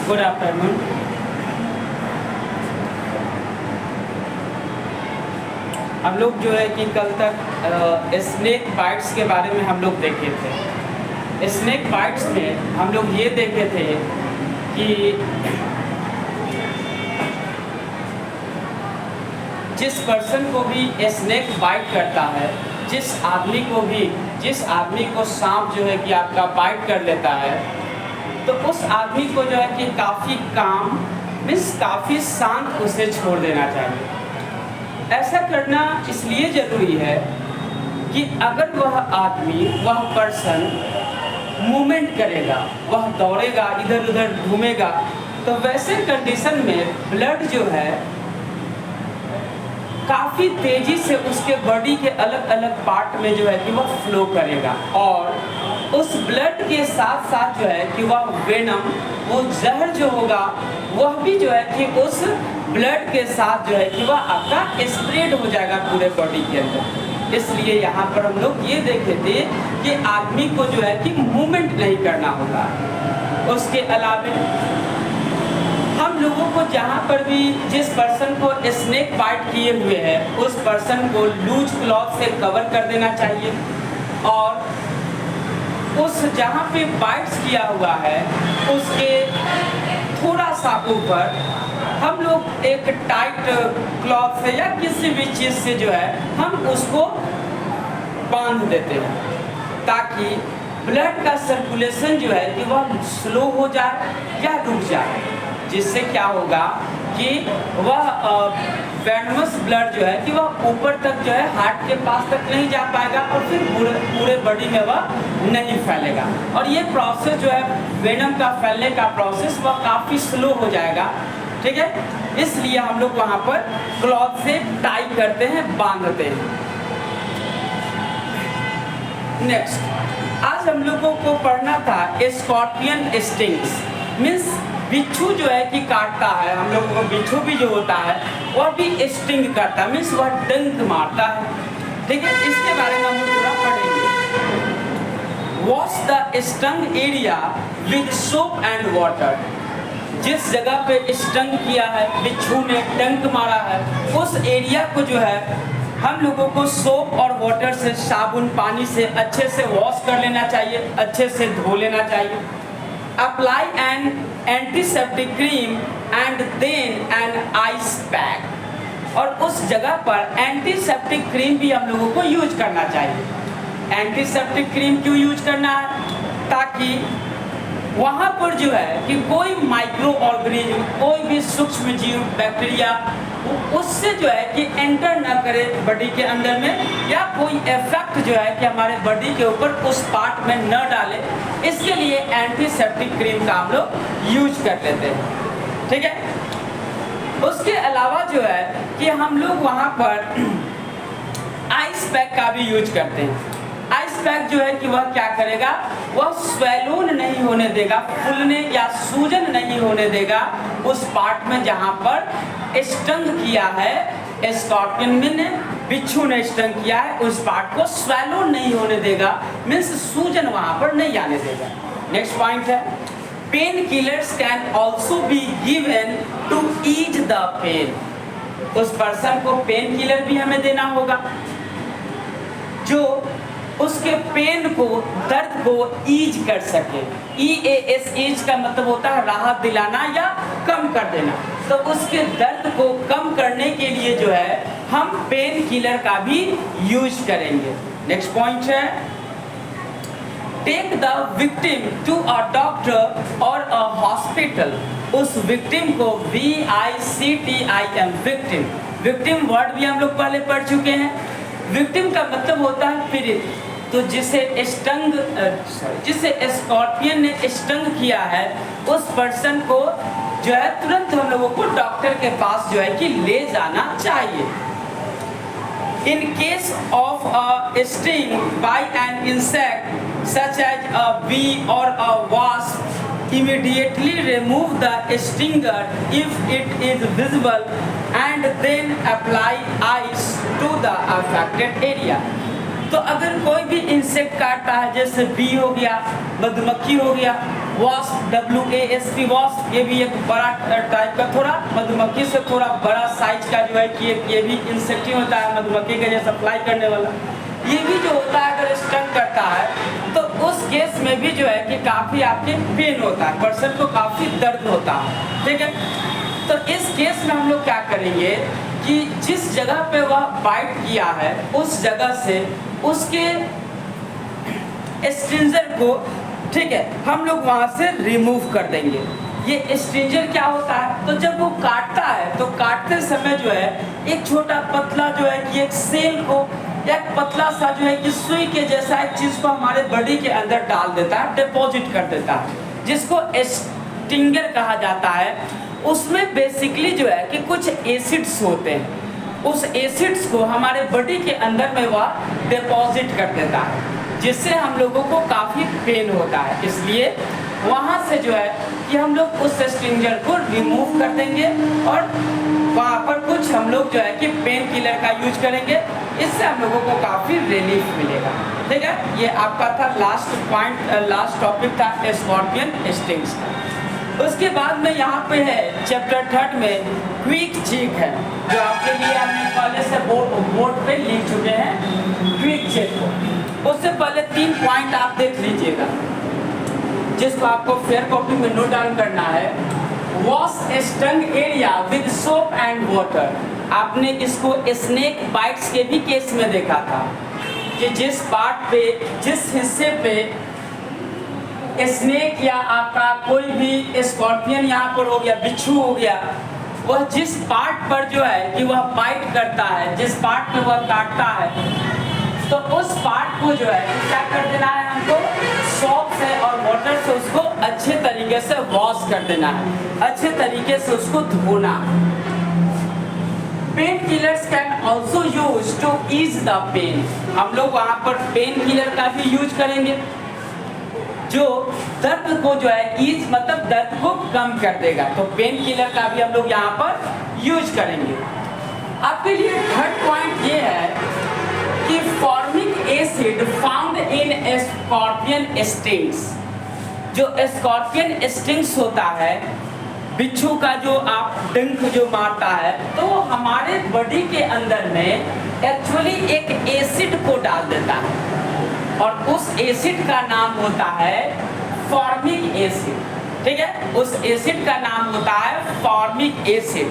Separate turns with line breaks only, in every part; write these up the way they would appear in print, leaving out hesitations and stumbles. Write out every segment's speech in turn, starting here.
Good afternoon. हम लोग जो है कि कल तक स्नेक बाइट्स के बारे में हम लोग देखे थे। स्नेक बाइट्स में हम लोग ये देखे थे कि जिस पर्सन को भी स्नेक बाइट करता है, जिस आदमी को सांप जो है कि आपका बाइट कर लेता है, तो उस आदमी को जो है कि काफ़ी काम काफ़ी शांत उसे छोड़ देना चाहिए। ऐसा करना इसलिए ज़रूरी है कि अगर वह आदमी, वह पर्सन मूवमेंट करेगा, वह दौड़ेगा, इधर उधर घूमेगा, तो वैसे कंडीशन में ब्लड जो है काफ़ी तेज़ी से उसके बॉडी के अलग अलग पार्ट में जो है कि वह फ्लो करेगा, और उस ब्लड के साथ साथ जो है कि वह वेनम, वो जहर जो होगा वह भी जो है कि उस ब्लड के साथ जो है कि वह आपका स्प्रेड हो जाएगा पूरे बॉडी के अंदर। इसलिए यहाँ पर हम लोग ये देखे थे कि आदमी को जो है कि मूवमेंट नहीं करना होगा। उसके अलावा हम लोगों को जहाँ पर भी जिस पर्सन को स्नेक बाइट किए हुए हैं उस पर्सन को लूज क्लॉथ से कवर कर देना चाहिए, और उस जहाँ पे बाइट्स किया हुआ है उसके थोड़ा सा ऊपर हम लोग एक टाइट क्लॉथ से या किसी भी चीज़ से जो है हम उसको बांध देते हैं, ताकि ब्लड का सर्कुलेशन जो है कि वह स्लो हो जाए या रुक जाए, जिससे क्या होगा कि वह वेनमस ब्लड जो है कि वह ऊपर तक जो है हार्ट के पास तक नहीं जा पाएगा और फिर पूरे बॉडी में वह नहीं फैलेगा। और ये प्रोसेस जो है वेनम का फैलने का प्रोसेस वह काफ़ी स्लो हो जाएगा, ठीक है। इसलिए हम लोग वहाँ पर क्लॉथ से टाई करते हैं, बांधते हैं। नेक्स्ट, आज हम लोगों को पढ़ना था स्कॉर्पियन स्टिंग्स, मीन्स बिच्छू जो है कि काटता है। हम लोगों को बिच्छू भी जो होता है वह भी स्टिंग करता है, मीन्स वह डंक मारता है, ठीक है। इसके बारे में हम लोग पूरा पढ़ेंगे। Wash the stung area with soap and water. जिस जगह पे स्टंग किया है, बिच्छू ने डंक मारा है, उस एरिया को जो है हम लोगों को सोप और वाटर से, साबुन पानी से अच्छे से वॉश कर लेना चाहिए, अच्छे से धो लेना चाहिए। Apply an antiseptic cream and then an ice pack. और उस जगह पर एंटीसेप्टिक क्रीम भी हम लोगों को यूज करना चाहिए। एंटीसेप्टिक क्रीम क्यों यूज करना है? ताकि वहाँ पर जो है कि कोई माइक्रो ऑर्गेनिज्म, कोई भी सूक्ष्म जीव, बैक्टीरिया उससे जो है कि एंटर ना करे बॉडी के अंदर में, या कोई इफेक्ट जो है कि हमारे बॉडी के ऊपर उस पार्ट में न डाले। इसके लिए एंटीसेप्टिक क्रीम का हम लोग यूज कर लेते हैं, ठीक है। उसके अलावा जो है कि हम लोग वहाँ पर आइस पैक का भी यूज करते हैं। आइस पैक जो है कि वह क्या करेगा, वह स्वेलून नहीं होने देगा, फूलने या सूजन नहीं होने देगा उस पार्ट में जहाँ पर स्टंग किया है, स्कॉर्पियन ने, बिच्छू ने स्टंग किया है, उस पार्ट को स्वेलून नहीं होने देगा, मीन्स सूजन वहाँ पर नहीं आने देगा। नेक्स्ट पॉइंट है, painkillers can also be given to ease the pain. उस पर्सन को पेन किलर भी हमें देना होगा जो उसके पेन को, दर्द को ईज कर सके। EAS, ईज का मतलब होता है राहत दिलाना या कम कर देना। तो उसके दर्द को कम करने के लिए जो है हम पेन किलर का भी यूज करेंगे। नेक्स्ट पॉइंट है, take the victim to a doctor or a hospital. उस विक्टिम को, VICTIM, विक्टिम, विक्टिम वर्ड भी हम लोग पहले पढ़ चुके हैं। विक्टिम का मतलब होता है पीड़ित। तो जिसे स्कॉर्पियन ने स्टंग किया है उस पर्सन को जो है तुरंत हम लोगों को डॉक्टर के पास जो है कि ले जाना चाहिए। In case of a sting by an insect such as a bee और a wasp, immediately remove the stinger if it is visible and then apply ice to the affected area. तो अगर कोई भी इंसेक्ट काटता है, जैसे B हो गया, मधुमक्खी हो गया, वास्प, WASP वास्प, ये भी एक बड़ा टाइप का, थोड़ा मधुमक्खी से थोड़ा बड़ा साइज का जो है कि ये भी इंसेक्ट ही होता है, मधुमक्खी के जैसा फ्लाई करने वाला। ये भी जो होता है अगर स्टंग करता है तो उस केस में भी जो है कि काफ़ी आपके पेन होता है, पर्सन को काफ़ी दर्द होता है, ठीक है। तो इस केस में हम लोग क्या करेंगे कि जिस जगह पे वह बाइट किया है उस जगह से उसके स्ट्रिंजर को, ठीक है, हम लोग वहाँ से रिमूव कर देंगे। ये स्ट्रिंजर क्या होता है, तो जब वो काटता है तो काटते समय जो है एक छोटा पतला जो है कि एक सेल को, एक पतला सा जो है कि सुई के जैसा एक चीज़ को हमारे बॉडी के अंदर डाल देता है, डिपॉजिट कर देता है, जिसको स्टिंगर कहा जाता है। उसमें बेसिकली जो है कि कुछ एसिड्स होते हैं, उस एसिड्स को हमारे बॉडी के अंदर में वह डिपॉजिट कर देता है, जिससे हम लोगों को काफ़ी पेन होता है। इसलिए वहाँ से जो है कि हम लोग उस स्ट्रिंजर को रिमूव कर देंगे और वहाँ पर कुछ हम लोग जो है कि पेन किलर का यूज करेंगे, इससे हम लोगों को काफ़ी रिलीफ मिलेगा, ठीक है। ये आपका था लास्ट पॉइंट, लास्ट टॉपिक था स्कॉर्पियन स्टिंग्स का। उसके बाद में यहाँ पे है चैप्टर 3 में क्विक चेक है, जो आपके लिए हमने पहले से बोर्ड पे लिख चुके हैं क्विक चेक को। उससे पहले 3 पॉइंट आप देख लीजिएगा, जिसको आपको फेयर कॉपी में नोट डाउन करना है। Wash stung area with soap and water. आपने इसको स्नेक बाइट्स के भी केस में देखा था कि जिस पार्ट पे, जिस हिस्से पे स्नेक या आपका कोई भी स्कॉर्पियन यहाँ पर हो गया, बिच्छू हो गया, वह जिस पार्ट पर जो है कि वह बाइट करता है, जिस पार्ट पे वह काटता है, तो उस पार्ट को जो है क्या कर देना है हमको, सोप से और वाटर से उसको अच्छे तरीके से वॉश कर देना है, अच्छे तरीके से उसको धोना। Painkillers can also use to ease the pain. हम लोग वहाँ पर पेन किलर का भी यूज करेंगे, जो दर्द को जो है ईज मतलब दर्द को कम कर देगा। तो पेन किलर का भी हम लोग यहाँ पर यूज करेंगे। आपके लिए थर्ड पॉइंट ये है कि formic acid found in scorpion stings. जो स्कॉर्पियन स्टिंग्स होता है, बिच्छू का जो आप डंक जो मारता है, तो वो हमारे बॉडी के अंदर में एक्चुअली एक एसिड को डाल देता है और उस एसिड का नाम होता है फॉर्मिक एसिड, ठीक है। उस एसिड का नाम होता है फॉर्मिक एसिड।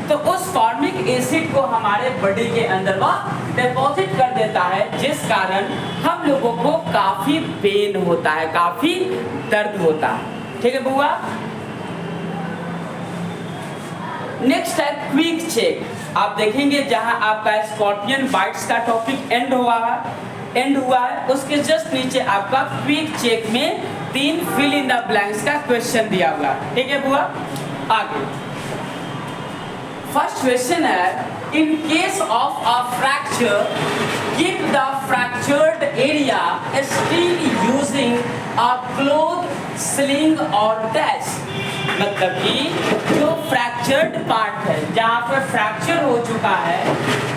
तो उस फॉर्मिक एसिड को हमारे बॉडी के अंदर वह डिपॉजिट कर देता है, जिस कारण हम लोगों को काफी पेन होता है, काफी दर्द होता है, ठीक है बुआ। नेक्स्ट है क्विक चेक। आप देखेंगे जहां आपका स्कॉर्पियन बाइट्स का टॉपिक एंड हुआ है, उसके जस्ट नीचे आपका क्विक चेक में 3 फिल इन द ब्लैंक्स का क्वेश्चन दिया हुआ, ठीक है बुआ। आगे फर्स्ट क्वेश्चन है, इन case of a fracture keep the fractured area still using a cloth sling और डैश। मतलब कि जो फ्रैक्चर्ड पार्ट है, जहाँ पर फ्रैक्चर हो चुका है,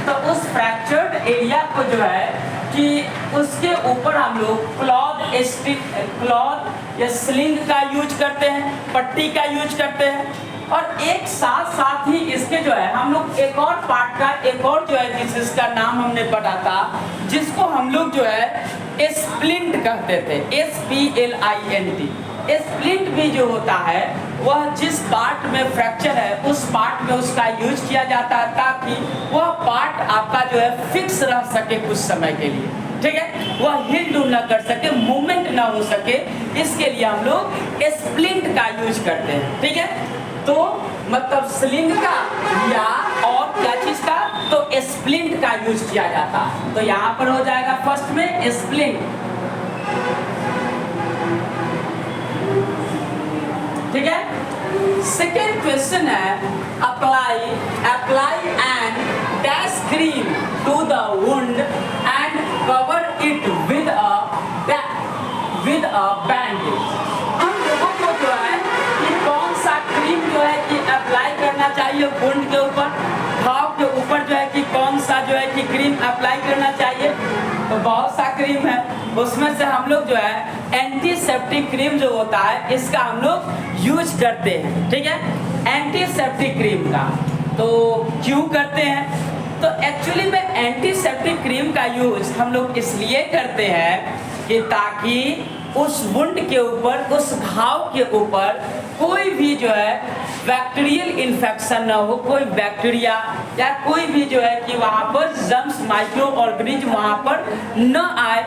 तो उस फ्रैक्चर्ड एरिया को जो है कि उसके ऊपर हम लोग क्लॉथ या स्लिंग का यूज करते हैं, पट्टी का यूज करते हैं, और एक साथ ही इसके जो है हम लोग एक और पार्ट का, एक और जो है जिसका नाम हमने पढ़ा था, जिसको हम लोग जो है स्प्लिंट कहते थे, SPLINT। स्प्लिंट भी जो होता है वह जिस पार्ट में फ्रैक्चर है उस पार्ट में उसका यूज किया जाता है, ताकि वह पार्ट आपका जो है फिक्स रह सके कुछ समय के लिए, ठीक है, वह हिल डुल ना कर सके, मूवमेंट ना हो सके, इसके लिए हम लोग स्प्लिंट का यूज करते हैं, ठीक है। तो मतलब स्लिंग का या और क्या चीज का, तो स्प्लिंट का यूज किया जाता है। तो यहाँ पर हो जाएगा फर्स्ट में स्प्लिंट, ठीक है। सेकेंड क्वेश्चन है, apply and dash cream to the wound and cover it with a bandage. हम लोगों को जो है कि कौन सा क्रीम जो है कि अप्लाई करना चाहिए वुंड के ऊपर, घाव के ऊपर जो है कि कौन सा जो है कि क्रीम अप्लाई करना चाहिए, तो बहुत सा क्रीम है। उसमें से हम लोग जो है एंटीसेप्टिक क्रीम जो होता है इसका हम लोग यूज करते हैं, ठीक है, एंटीसेप्टिक क्रीम का। तो क्यों करते हैं? तो एक्चुअली में एंटीसेप्टिक क्रीम का यूज हम लोग इसलिए करते हैं कि ताकि उस वुंड के ऊपर, उस घाव के ऊपर कोई भी जो है बैक्टीरियल इन्फेक्शन ना हो, कोई बैक्टीरिया या कोई भी जो है कि वहाँ पर जर्म्स, माइक्रो ऑर्गेनिज्म वहाँ पर न आए,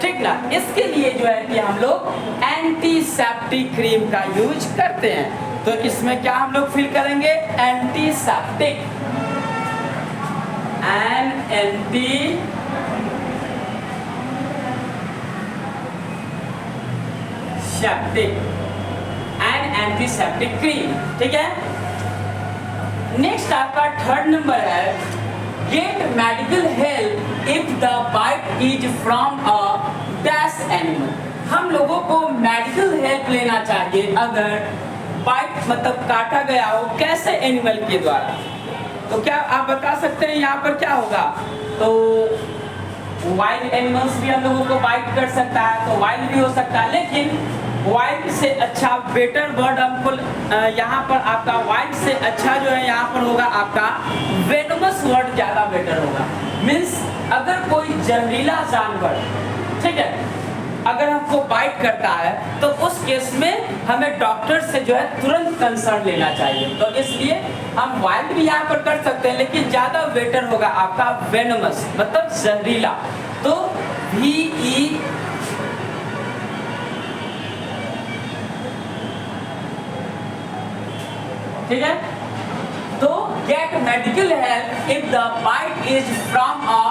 ठीक ना। इसके लिए जो है कि हम लोग एंटीसेप्टिक क्रीम का यूज करते हैं। तो इसमें क्या हम लोग फिल करेंगे? एंटीसेप्टिक, एंटीसेप्टिक क्रीम, ठीक है। नेक्स्ट आपका थर्ड नंबर है get medical help if the bite is from a dash animal. हम लोगों को मेडिकल हेल्प लेना चाहिए अगर बाइट मतलब काटा गया हो, कैसे एनिमल के द्वारा। तो क्या आप बता सकते हैं यहाँ पर क्या होगा? तो वाइल्ड एनिमल्स भी हम लोगों को बाइट कर सकता है, तो वाइल्ड भी हो सकता है, लेकिन वाइल्ड से अच्छा बेटर वर्ड हमको यहाँ पर आपका वाइल्ड से अच्छा जो है यहाँ पर होगा आपका वेनमस वर्ड ज़्यादा बेटर होगा। मीन्स अगर कोई जहरीला जानवर, ठीक है, अगर हमको बाइट करता है तो उस केस में हमें डॉक्टर से जो है तुरंत कंसर्न लेना चाहिए। तो इसलिए हम वाइल्ड भी यहाँ पर कर सकते हैं, लेकिन ज़्यादा बेटर होगा आपका वेनमस मतलब जहरीला। तो VE ठीक है। तो get medical help if the bite is from a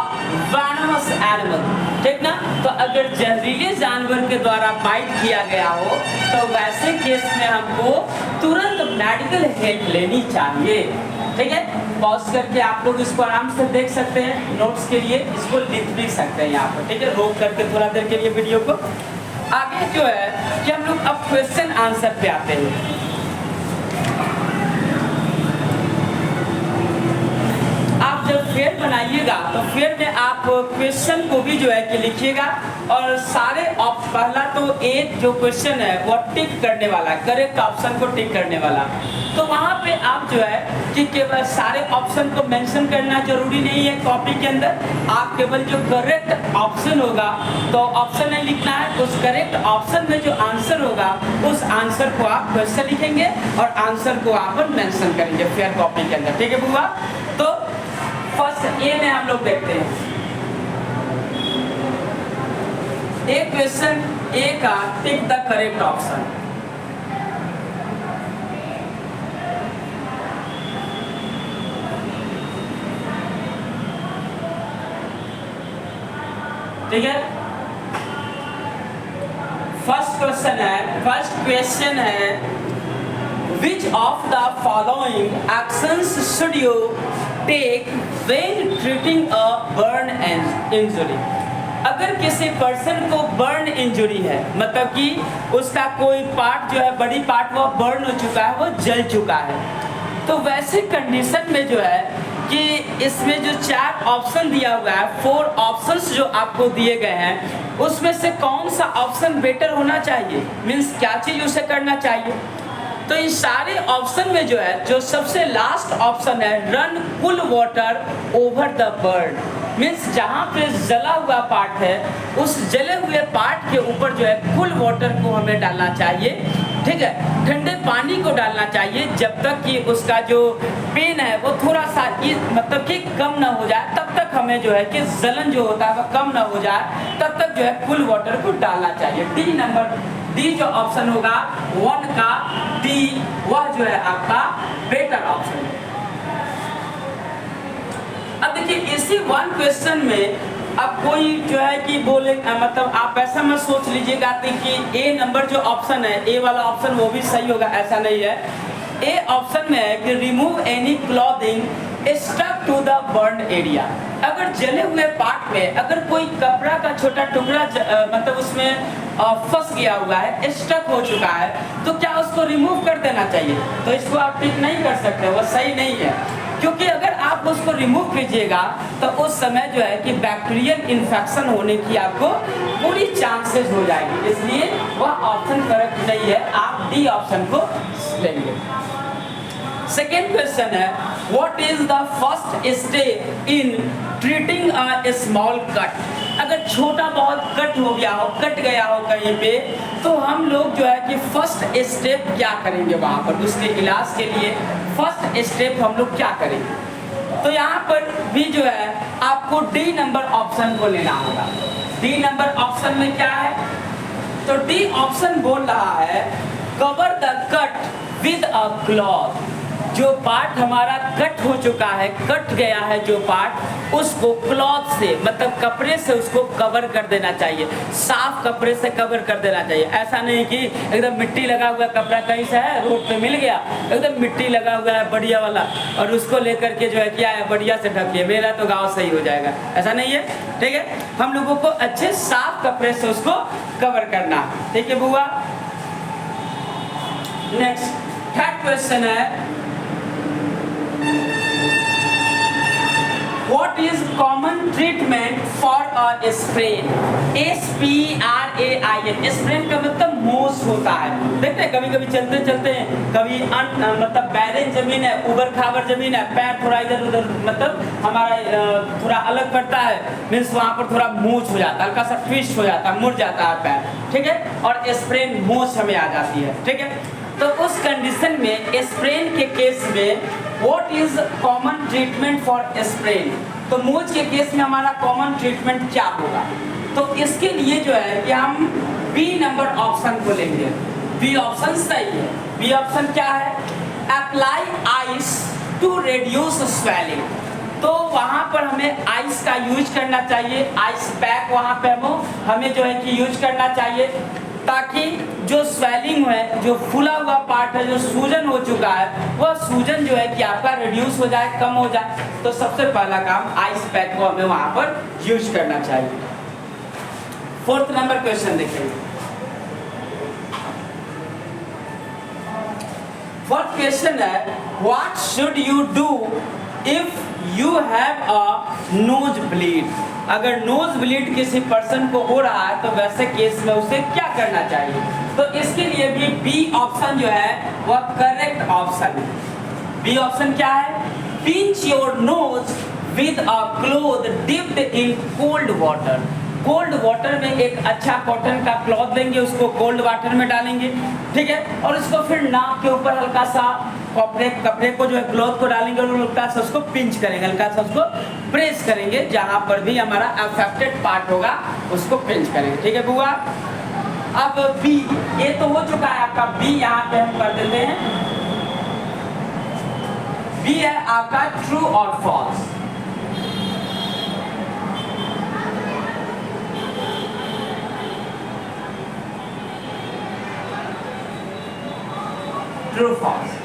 venomous animal, ठीक ना। तो अगर जहरीले जानवर के द्वारा बाइट किया गया हो तो वैसे केस में हमको तुरंत मेडिकल हेल्प लेनी चाहिए, ठीक है। पॉज करके आप लोग इसको आराम से देख सकते हैं, नोट्स के लिए इसको लिख भी सकते हैं यहाँ पर, ठीक है, रोक करके थोड़ा देर के लिए वीडियो को। आगे जो है कि हम लोग अब क्वेश्चन आंसर पे आते हैं। आप जब फेयर बनाइएगा तो फेयर में आप क्वेश्चन को भी जो है कि लिखिएगा, और सारे पहला तो एक जो क्वेश्चन है वो टिक करने वाला, करेक्ट ऑप्शन को टिक करने वाला। तो वहाँ पे आप जो है कि केवल सारे ऑप्शन को मेंशन करना जरूरी नहीं है कॉपी के अंदर, आप केवल जो करेक्ट ऑप्शन होगा तो ऑप्शन में लिखना है, उस करेक्ट ऑप्शन में जो आंसर होगा उस आंसर को आप क्वेश्चन लिखेंगे और आंसर को आप मेंशन करेंगे फेयर कॉपी के अंदर, ठीक है बुआ। तो फर्स्ट ए में हम लोग देखते हैं, एक क्वेश्चन ए का टिक द करेक्ट ऑप्शन। ठीक है, फर्स्ट क्वेश्चन है which of the following actions should you take when treating a burn injury। अगर किसी पर्सन को बर्न इंजुरी है, मतलब कि उसका कोई पार्ट जो है, बड़ी पार्ट वो बर्न हो चुका है, वो जल चुका है, तो वैसे कंडीशन में जो है कि इसमें जो 4 ऑप्शन दिया हुआ है, 4 ऑप्शंस जो आपको दिए गए हैं, उसमें से कौन सा ऑप्शन बेटर होना चाहिए, मीन्स क्या चीज उसे करना चाहिए। तो इन सारे ऑप्शन में जो है, जो सबसे लास्ट ऑप्शन है run cool water over the burn, means जहाँ पे जला हुआ पार्ट है उस जले हुए पार्ट के ऊपर जो है कूल वाटर को हमें डालना चाहिए, ठीक है, ठंडे पानी को डालना चाहिए, जब तक कि उसका जो पेन है वो थोड़ा सा मतलब कि कम ना हो जाए, तब तक हमें जो है कि जलन जो होता है वो कम ना हो जाए, तब तक जो है कूल वाटर को डालना चाहिए। डी जो ऑप्शन होगा 1 का डी, वह जो है आपका बेटर ऑप्शन है। अब देखिए इसी 1 क्वेश्चन में अब कोई जो है कि बोले, मतलब आप ऐसा मत सोच लीजिएगा कि ए नंबर जो ऑप्शन है, ए वाला ऑप्शन वो भी सही होगा, ऐसा नहीं है। ए ऑप्शन में है कि remove any clothing stuck to the burn area. अगर जले हुए पार्ट में अगर कोई कपड़ा का छोटा टुकड़ा मतलब उसमें फंस गया हुआ है, स्टक हो चुका है, तो क्या उसको रिमूव कर देना चाहिए? तो इसको आप टिक नहीं कर सकते, वो सही नहीं है। क्योंकि अगर आप उसको रिमूव कीजिएगा तो उस समय जो है कि बैक्टीरियल इन्फेक्शन होने की आपको पूरी चांसेस हो जाएगी, इसलिए वह ऑप्शन करेक्ट नहीं है, आप डी ऑप्शन को लेंगे। सेकेंड क्वेश्चन है, what is the first step in treating a small cut? अगर छोटा बहुत कट हो गया हो, कट गया हो कहीं पे, तो हम लोग जो है कि फर्स्ट स्टेप क्या करेंगे वहाँ पर, उसके इलाज के लिए फर्स्ट स्टेप हम लोग क्या करेंगे? तो यहाँ पर भी जो है आपको डी नंबर ऑप्शन को लेना होगा। डी नंबर ऑप्शन में क्या है? तो डी ऑप्शन बोल रहा है cover the cut with a cloth. जो पार्ट हमारा कट हो चुका है, कट गया है जो पार्ट, उसको क्लॉथ से मतलब कपड़े से उसको कवर कर देना चाहिए, साफ कपड़े से कवर कर देना चाहिए। ऐसा नहीं कि एकदम मिट्टी लगा हुआ कपड़ा कहीं से है रोड पे मिल गया, एकदम मिट्टी लगा हुआ है बढ़िया वाला और उसको लेकर के जो है क्या है बढ़िया से ढकिए, मेरा तो गाँव सही हो जाएगा, ऐसा नहीं है। ठीक है, हम लोगों को अच्छे साफ कपड़े से उसको कवर करना। ठीक है बुआ। नेक्स्ट थर्ड क्वेश्चन है, What is common treatment for a sprain? SPRAIN, sprain का मतलब मोच होता है। देखते हैं कभी कभी चलते चलते हैं, कभी मतलब बैलेंस जमीन है, उबड़ खाबड़ जमीन है, पैर थोड़ा इधर उधर मतलब हमारा थोड़ा अलग पड़ता है, मीन्स वहाँ पर थोड़ा मोच हो जाता है, हल्का सा ट्विस्ट हो जाता है, मुड़ जाता है पैर। ठीक है, और स्प्रेन मोच हमें आ जाती है। ठीक है, तो उस कंडीशन में स्प्रेन के केस में what is common treatment for sprain? तो मोच के केस में हमारा कॉमन ट्रीटमेंट क्या होगा? तो इसके लिए जो है कि हम बी नंबर ऑप्शन को लेंगे। बी ऑप्शन सही है। बी ऑप्शन क्या है? Apply ice to reduce swelling. तो वहाँ पर हमें आइस का यूज करना चाहिए, आइस पैक वहाँ पे हमें जो है कि यूज करना चाहिए, ताकि जो स्वेलिंग है, जो फूला हुआ पार्ट है, जो सूजन हो चुका है, वह सूजन जो है कि आपका रिड्यूस हो जाए, कम हो जाए। तो सबसे पहला काम आइस पैक को हमें वहां पर यूज करना चाहिए। फोर्थ नंबर क्वेश्चन देखेंगे। फोर्थ क्वेश्चन है, what should you do if you have a nose bleed? अगर नोज ब्लीड किसी पर्सन को हो रहा है तो वैसे केस में उसे क्या करना चाहिए? तो इसके लिए भी बी ऑप्शन जो है वह करेक्ट ऑप्शन है। बी ऑप्शन क्या है? Pinch your nose with a cloth dipped in cold water. Cold water में एक अच्छा कॉटन का क्लॉथ लेंगे, उसको कोल्ड वाटर में डालेंगे। ठीक है, और उसको फिर नाक के ऊपर हल्का सा कपड़े को जो है क्लॉथ को डालेंगे और हल्का सा उसको पिंच करेंगे, हल्का सा उसको प्रेस करेंगे, जहां पर भी हमारा अफेक्टेड पार्ट होगा उसको पिंच करेंगे। ठीक है बुआ। अब बी, ये तो हो चुका है आपका बी, यहाँ पे हम कर देते हैं। बी है आपका ट्रू और false. True false.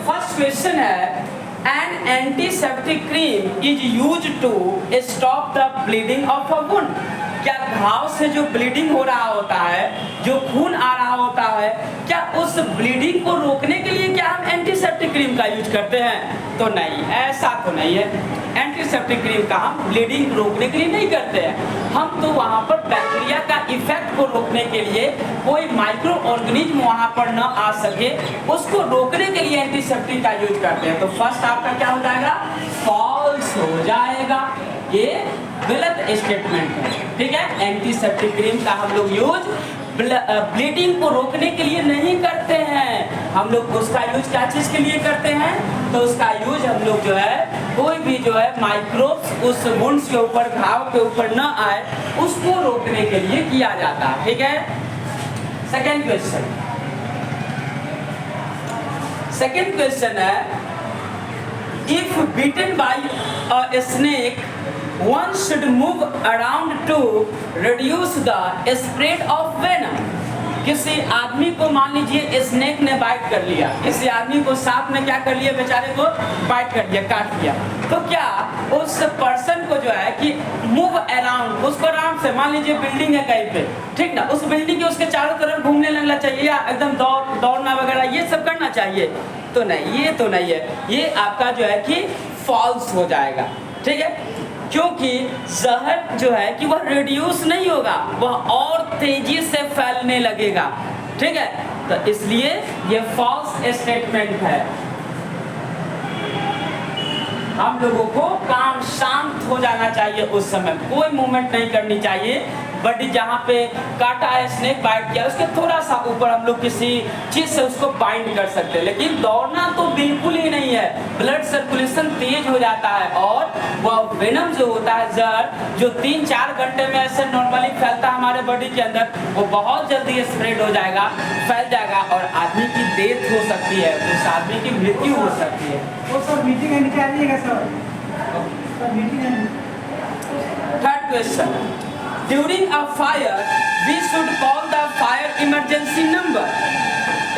First question है, an antiseptic cream is use to stop the bleeding of a wound. क्या घाव से जो ब्लीडिंग हो रहा होता है, जो खून आ रहा होता है, क्या उस ब्लीडिंग को रोकने के लिए क्या हम एंटीसेप्टिक क्रीम का यूज करते हैं? तो नहीं, ऐसा तो नहीं है। एंटीसेप्टिक क्रीम का हम ब्लीडिंग रोकने के लिए नहीं करते हैं, हम तो वहाँ पर बैक्टीरिया का इफेक्ट को रोकने के लिए, कोई माइक्रो ऑर्गेनिज्म वहाँ पर न आ सके उसको रोकने के लिए एंटीसेप्टिक का यूज करते हैं। तो फर्स्ट आपका क्या हो जाएगा? फॉल्स हो जाएगा, ये गलत स्टेटमेंट है। ठीक है, एंटीसेप्टिक क्रीम का हम लोग यूज ब्लीडिंग को रोकने के लिए नहीं करते हैं, हम लोग उसका यूज क्या चीज के लिए करते हैं? तो उसका यूज हम लोग जो है कोई भी जो है माइक्रोब्स उस वुंड्स के ऊपर, घाव के ऊपर न आए, उसको रोकने के लिए किया जाता है। ठीक है, सेकेंड क्वेश्चन। सेकेंड क्वेश्चन है, if bitten by a snake one should move around to reduce the spread of venom। किसी आदमी को मान लीजिए स्नेक ने बाइट कर लिया, किसी आदमी को सांप ने क्या कर लिया, बेचारे को बाइट कर दिया, काट दिया, तो क्या उस पर्सन को जो है कि मूव अराउंड, उसको आराम से, मान लीजिए बिल्डिंग है कहीं पे, ठीक ना, उस बिल्डिंग के उसके चारों तरफ घूमने लगना चाहिए या एकदम दौड़ना वगैरह ये सब करना चाहिए? तो नहीं, ये तो नहीं है, ये आपका जो है कि फॉल्स हो जाएगा, ठीक है। क्योंकि जहर जो है कि वह रिड्यूस नहीं होगा, वह और तेजी से फैलने लगेगा, ठीक है। तो इसलिए ये फॉल्स स्टेटमेंट है। हम लोगों को काम शांत हो जाना चाहिए, उस समय कोई मूवमेंट नहीं करनी चाहिए। बट जहाँ पे काटा है, स्नेक बाइट किया, उसके थोड़ा सा ऊपर हम लोग किसी चीज से उसको बाइंड कर सकते हैं, लेकिन दौड़ना तो बिल्कुल ही नहीं है। ब्लड सर्कुलेशन तेज हो जाता है और वह वेनम जो होता है, जहर जो 3-4 घंटे में ऐसे नॉर्मली फैलता है हमारे बॉडी के अंदर, वो बहुत जल्दी स्प्रेड हो जाएगा, फैल जाएगा और आदमी की डेथ हो सकती है, उस आदमी की मृत्यु हो सकती है।
वो सर मीटिंग है, नीचे आ जाइएगा सर, मीटिंग है।
Third question, during a fire we should call the fire emergency number.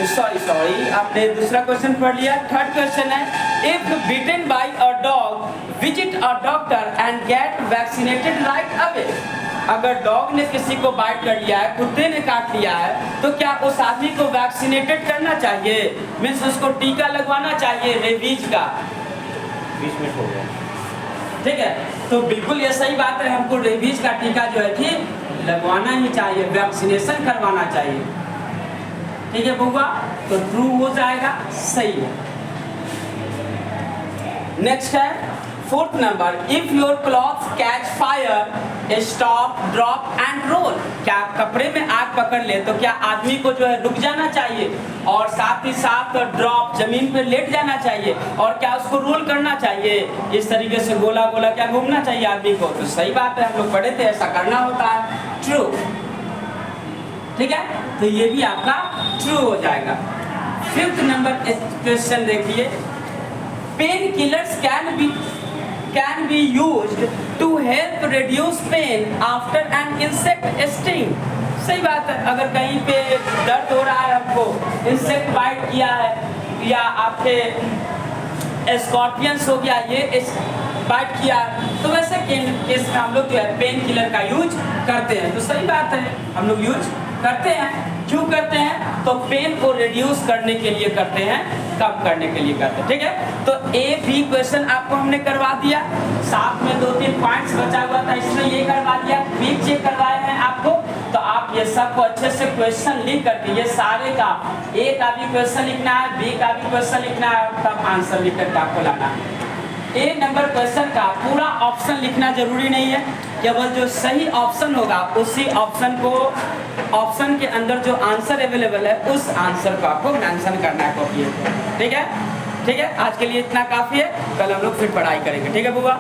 Sorry, आपने दूसरा क्वेश्चन पढ़ लिया। थर्ड क्वेश्चन है, if bitten by a dog visit a doctor and get vaccinated right away. अगर dog ने किसी को बाइट कर लिया है, कुत्ते ने काट लिया है, तो क्या उस आदमी को वैक्सीनेटेड करना चाहिए, मीन्स उसको टीका लगवाना चाहिए रेबीज का?
20 मिनट हो गया,
ठीक है। तो बिल्कुल ये सही बात है, हमको रेबीज का टीका जो है कि लगवाना ही चाहिए, वैक्सीनेशन करवाना चाहिए, ठीक है बउआ। तो ट्रू हो जाएगा, सही है। नेक्स्ट है fourth number, if your cloth catch fire stop drop and roll. क्या कपड़े में आग पकड़ ले तो क्या आदमी को जो है रुक जाना चाहिए और साथ ही साथ ड्रॉप जमीन पे लेट जाना चाहिए, और क्या उसको रोल करना चाहिए, इस तरीके से गोला गोला क्या घूमना चाहिए आदमी को? तो सही बात है, हम लोग पढ़े थे ऐसा करना होता है, ट्रू, ठीक है। तो ये भी आपका ट्रू हो जाएगा। फिफ्थ नंबर क्वेश्चन देखिए, painkillers can be used to help reduce pain after an insect sting. सही बात है, अगर कहीं पे दर्द हो रहा है, आपको इंसेक्ट बाइट किया है या आपके स्कॉर्पियंस हो गया, ये बाइट किया, तो वैसे केस में हम लोग जो है पेन किलर का यूज करते हैं। तो सही बात है, हम लोग यूज करते हैं। क्यों करते हैं? तो पेन को रिड्यूस करने के लिए करते हैं, कम करने के लिए करते हैं, ठीक है। तो ए बी क्वेश्चन आपको हमने करवा दिया, साथ में 2-3 पॉइंट्स बचा हुआ था, इसमें ये करवा दिया, बी चेक करवाए हैं आपको। तो आप ये सबको अच्छे से क्वेश्चन लिख करके, ये सारे का ए का भी क्वेश्चन लिखना है, बी का भी क्वेश्चन लिखना है, तब आंसर लिख करके आपको लाना है। ए नंबर क्वेश्चन का पूरा ऑप्शन लिखना जरूरी नहीं है, केवल जो सही ऑप्शन होगा उसी ऑप्शन को, ऑप्शन के अंदर जो आंसर अवेलेबल है उस आंसर को आपको मेंशन करना है कॉपी पे, ठीक है। आज के लिए इतना काफ़ी है, कल हम लोग फिर पढ़ाई करेंगे, ठीक है बुआ।